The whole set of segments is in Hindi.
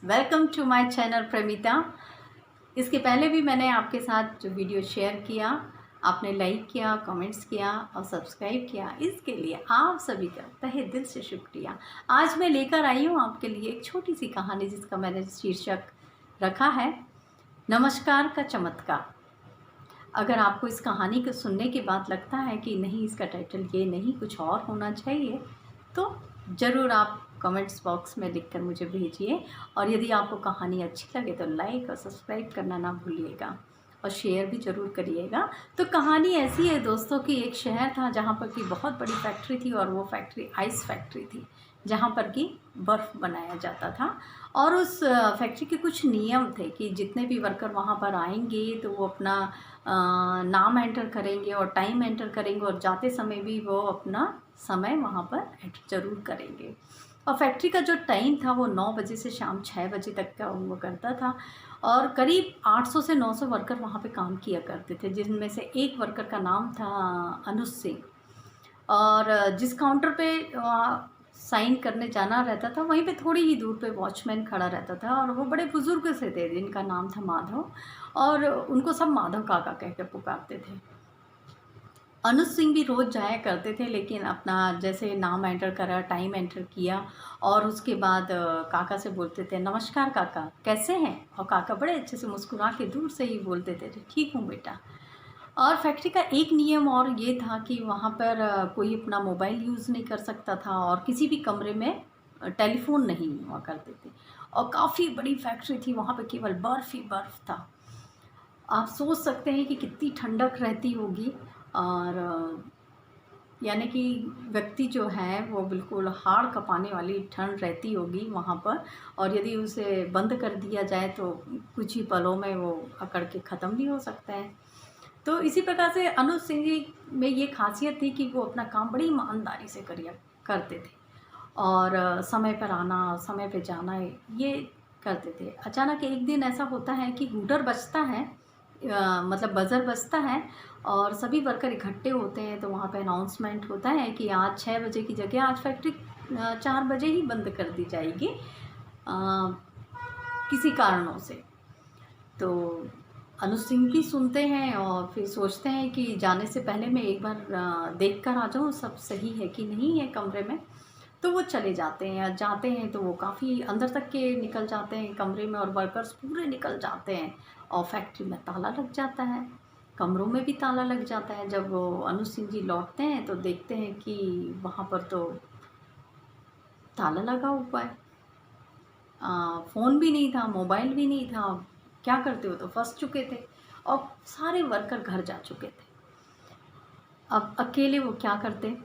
Welcome to my channel Premita. इसके पहले भी मैंने आपके साथ जो वीडियो शेयर किया, आपने लाइक किया, कमेंट्स किया और सब्सक्राइब किया, इसके लिए आप सभी का तहे दिल से शुक्रिया। आज मैं लेकर आई हूँ आपके लिए एक छोटी सी कहानी जिसका मैंने शीर्षक रखा है नमस्कार का चमत्कार। अगर आपको इस कहानी को सुनने के बाद लगता है कि नहीं, इसका टाइटल ये नहीं, कुछ और होना चाहिए, तो ज़रूर आप कमेंट्स बॉक्स में लिखकर मुझे भेजिए। और यदि आपको कहानी अच्छी लगे तो लाइक और सब्सक्राइब करना ना भूलिएगा और शेयर भी ज़रूर करिएगा। तो कहानी ऐसी है दोस्तों कि एक शहर था जहाँ पर कि बहुत बड़ी फैक्ट्री थी और वो फैक्ट्री आइस फैक्ट्री थी, जहाँ पर कि बर्फ़ बनाया जाता था। और उस फैक्ट्री के कुछ नियम थे कि जितने भी वर्कर वहाँ पर आएंगे तो वो अपना नाम एंटर करेंगे और टाइम एंटर करेंगे, और जाते समय भी वो अपना समय वहाँ पर एंटर ज़रूर करेंगे। और फैक्ट्री का जो टाइम था वो 9 बजे से शाम 6 बजे तक का हुआ करता था। और करीब 800 से 900 वर्कर वहाँ पे काम किया करते थे, जिनमें से एक वर्कर का नाम था अनुज सिंह। और जिस काउंटर पे साइन करने जाना रहता था वहीं पे थोड़ी ही दूर पे वॉचमैन खड़ा रहता था, और वो बड़े बुज़ुर्ग से थे जिनका नाम था माधव, और उनको सब माधव काका कह कर पुकारते थे। अनुज सिंह भी रोज़ जाया करते थे, लेकिन अपना जैसे नाम एंटर करा, टाइम एंटर किया और उसके बाद काका से बोलते थे नमस्कार काका, कैसे हैं। और काका बड़े अच्छे से मुस्कुरा के दूर से ही बोलते थे ठीक हूँ बेटा। और फैक्ट्री का एक नियम और ये था कि वहाँ पर कोई अपना मोबाइल यूज़ नहीं कर सकता था, और किसी भी कमरे में टेलीफोन नहीं हुआ करते थे। और काफ़ी बड़ी फैक्ट्री थी, वहाँ पे केवल बर्फ़ ही बर्फ़ था। आप सोच सकते हैं कि कितनी ठंडक रहती होगी। और यानी कि व्यक्ति जो है वो बिल्कुल हाड़ कँपाने वाली ठंड रहती होगी वहाँ पर। और यदि उसे बंद कर दिया जाए तो कुछ ही पलों में वो अकड़ के ख़त्म भी हो सकता है। तो इसी प्रकार से अनुज सिंह जी में ये ख़ासियत थी कि वो अपना काम बड़ी ईमानदारी से करते थे, और समय पर आना, समय पे जाना, ये करते थे। अचानक एक दिन ऐसा होता है कि हूटर बजता है, मतलब बज़र बजता है, और सभी वर्कर इकट्ठे होते हैं। तो वहाँ पे अनाउंसमेंट होता है कि आज 6 बजे की जगह आज फैक्ट्री 4 बजे ही बंद कर दी जाएगी किसी कारणों से। तो अनुज सिंह भी सुनते हैं और फिर सोचते हैं कि जाने से पहले मैं एक बार देख कर आ जाऊँ सब सही है कि नहीं है कमरे में। तो वो चले जाते हैं, जाते हैं तो वो काफ़ी अंदर तक के निकल जाते हैं कमरे में, और वर्कर्स पूरे निकल जाते हैं और फैक्ट्री में ताला लग जाता है, कमरों में भी ताला लग जाता है। जब वो अनुज सिंह जी लौटते हैं तो देखते हैं कि वहाँ पर तो ताला लगा हुआ है। फ़ोन भी नहीं था, मोबाइल भी नहीं था। क्या करते हो, तो फंस चुके थे और सारे वर्कर घर जा चुके थे। अब अकेले वो क्या करते,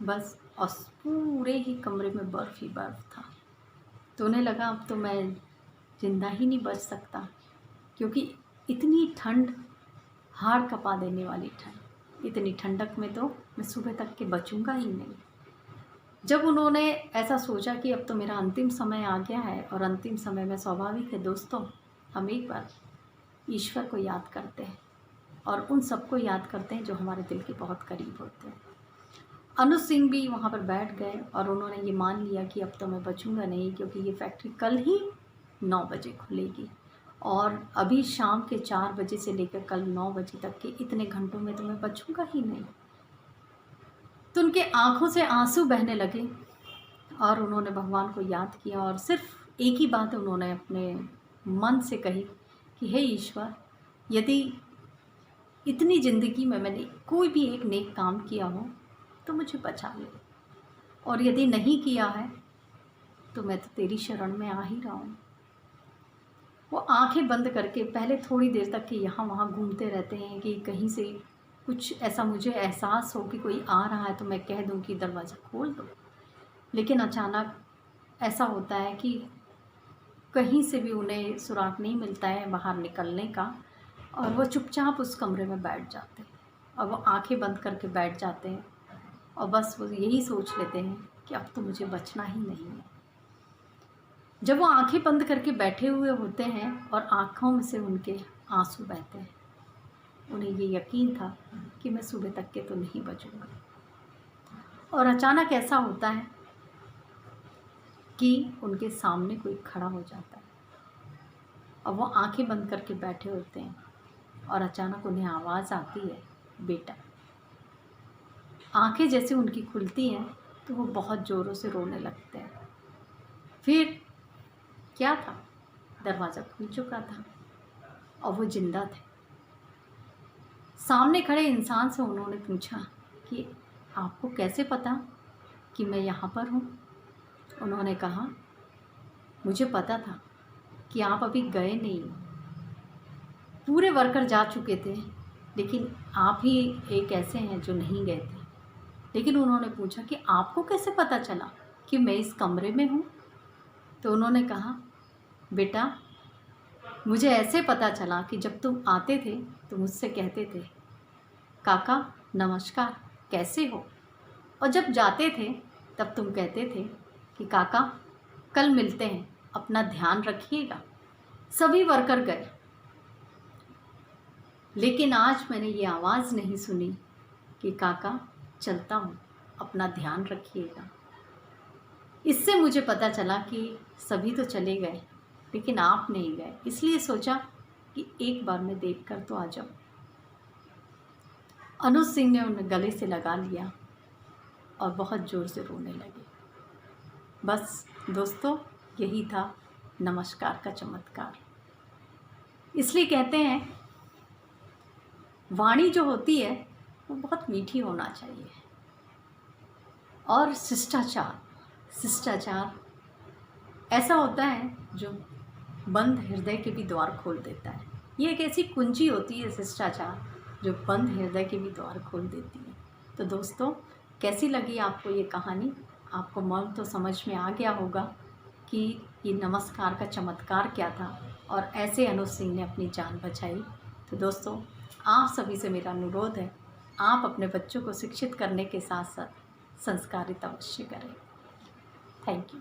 बस। और पूरे ही कमरे में बर्फ़ ही बर्फ़ था। तो उन्हें लगा अब तो मैं ज़िंदा ही नहीं बच सकता, क्योंकि इतनी ठंड, हाड़ कँपा देने वाली ठंड, इतनी ठंडक में तो मैं सुबह तक के बचूँगा ही नहीं। जब उन्होंने ऐसा सोचा कि अब तो मेरा अंतिम समय आ गया है, और अंतिम समय में स्वाभाविक है दोस्तों, हम एक बार ईश्वर को याद करते हैं और उन सबको याद करते हैं जो हमारे दिल के बहुत करीब होते हैं। अनुज सिंह भी वहाँ पर बैठ गए और उन्होंने ये मान लिया कि अब तो मैं बचूँगा नहीं, क्योंकि ये फैक्ट्री कल ही 9 बजे खुलेगी, और अभी शाम के 4 बजे से लेकर कल 9 बजे तक के इतने घंटों में तो मैं बचूँगा ही नहीं। तो उनके आँखों से आंसू बहने लगे और उन्होंने भगवान को याद किया, और सिर्फ एक ही बात उन्होंने अपने मन से कही कि हे ईश्वर, यदि इतनी ज़िंदगी में मैंने कोई भी एक नेक काम किया हो तो मुझे बचा ले, और यदि नहीं किया है तो मैं तो तेरी शरण में आ ही रहा हूँ। वो आंखें बंद करके पहले थोड़ी देर तक कि यहाँ वहाँ घूमते रहते हैं कि कहीं से कुछ ऐसा मुझे एहसास हो कि कोई आ रहा है तो मैं कह दूँ कि दरवाज़ा खोल दो। लेकिन अचानक ऐसा होता है कि कहीं से भी उन्हें सुराग नहीं मिलता है बाहर निकलने का, और वो चुपचाप उस कमरे में बैठ जाते हैं, और वो आंखें बंद करके बैठ जाते हैं, और बस वो यही सोच लेते हैं कि अब तो मुझे बचना ही नहीं है। जब वो आंखें बंद करके बैठे हुए होते हैं और आँखों में से उनके आंसू बहते हैं, उन्हें ये यकीन था कि मैं सुबह तक के तो नहीं बचूँगा। और अचानक ऐसा होता है कि उनके सामने कोई खड़ा हो जाता है और वो आंखें बंद करके बैठे होते हैं और अचानक उन्हें आवाज़ आती है, बेटा। आंखें जैसे उनकी खुलती हैं तो वो बहुत ज़ोरों से रोने लगते हैं। फिर क्या था, दरवाज़ा खुल चुका था और वो जिंदा थे। सामने खड़े इंसान से उन्होंने पूछा कि आपको कैसे पता कि मैं यहाँ पर हूँ? उन्होंने कहा, मुझे पता था कि आप अभी गए नहीं हो। पूरे वर्कर जा चुके थे, लेकिन आप ही एक ऐसे हैं जो नहीं गए थे। लेकिन उन्होंने पूछा कि आपको कैसे पता चला कि मैं इस कमरे में हूँ? तो उन्होंने कहा, बेटा, मुझे ऐसे पता चला कि जब तुम आते थे तो मुझसे कहते थे, काका नमस्कार, कैसे हो? और जब जाते थे तब तुम कहते थे कि काका कल मिलते हैं, अपना ध्यान रखिएगा। सभी वर्कर गए, लेकिन आज मैंने ये आवाज़ नहीं सुनी कि काका चलता हूँ, अपना ध्यान रखिएगा। इससे मुझे पता चला कि सभी तो चले गए लेकिन आप नहीं गए, इसलिए सोचा कि एक बार मैं देख कर तो आ जाऊँ। अनुज सिंह ने उन्हें गले से लगा लिया और बहुत ज़ोर से रोने लगे। बस दोस्तों, यही था नमस्कार का चमत्कार। इसलिए कहते हैं वाणी जो होती है वो बहुत मीठी होना चाहिए। और शिष्टाचार ऐसा होता है जो बंद हृदय के भी द्वार खोल देता है। ये एक ऐसी कुंजी होती है शिष्टाचार, जो बंद हृदय के भी द्वार खोल देती है। तो दोस्तों, कैसी लगी आपको ये कहानी? आपको मन तो समझ में आ गया होगा कि ये नमस्कार का चमत्कार क्या था और ऐसे अनुज सिंह ने अपनी जान बचाई। तो दोस्तों, आप सभी से मेरा अनुरोध है, आप अपने बच्चों को शिक्षित करने के साथ साथ संस्कारित अवश्य करें। Thank you.